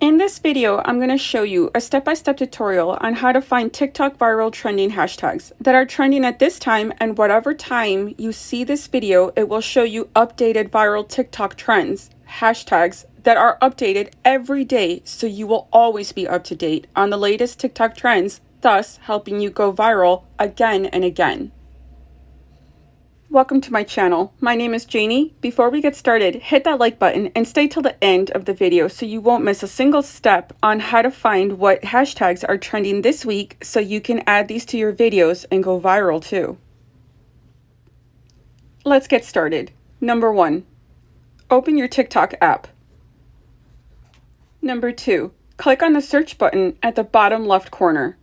In this video, I'm going to show you a step-by-step tutorial on how to find TikTok viral trending hashtags that are trending at this time, and whatever time you see this video, it will show you updated viral TikTok trends, hashtags that are updated every day, so you will always be up to date on the latest TikTok trends, thus helping you go viral again and again. Welcome to my channel. My name is Janie. Before we get started, hit that like button and stay till the end of the video so you won't miss a single step on how to find what hashtags are trending this week so you can add these to your videos and go viral too. Let's get started. Number 1, open your TikTok app. Number 2, click on the search button at the bottom left corner.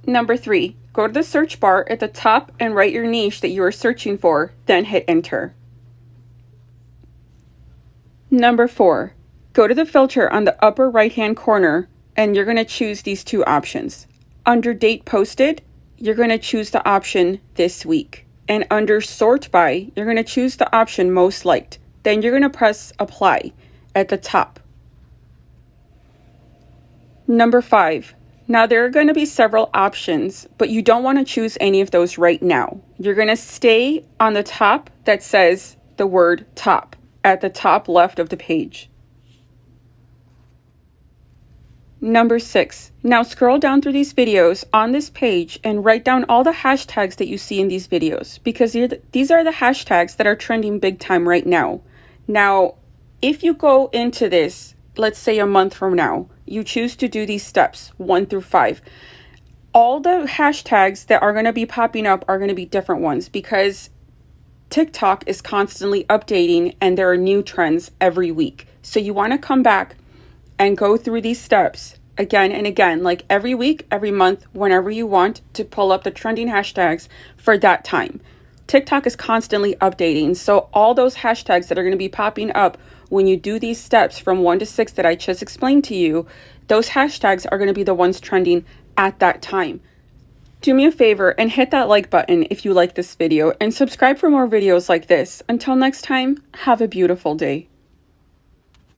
Number 3, go to the search bar at the top and write your niche that you are searching for, then hit enter. Number 4, go to the filter on the upper right-hand corner and you're going to choose these two options. Under date posted, you're going to choose the option this week. And under sort by, you're going to choose the option most liked. Then you're going to press apply at the top. Number 5. Now there are going to be several options, but you don't want to choose any of those right now. You're going to stay on the top that says the word top at the top left of the page. Number 6. Now scroll down through these videos on this page and write down all the hashtags that you see in these videos, because these are the hashtags that are trending big time right now. Now, if you go into this, let's say a month from now, you choose to do these steps 1 through 5. All the hashtags that are going to be popping up are going to be different ones because TikTok is constantly updating and there are new trends every week. So you want to come back and go through these steps again and again, like every week, every month, whenever you want to pull up the trending hashtags for that time. TikTok is constantly updating, so all those hashtags that are going to be popping up when you do these steps from 1 to 6 that I just explained to you, those hashtags are going to be the ones trending at that time. Do me a favor and hit that like button if you like this video and subscribe for more videos like this. Until next time, have a beautiful day.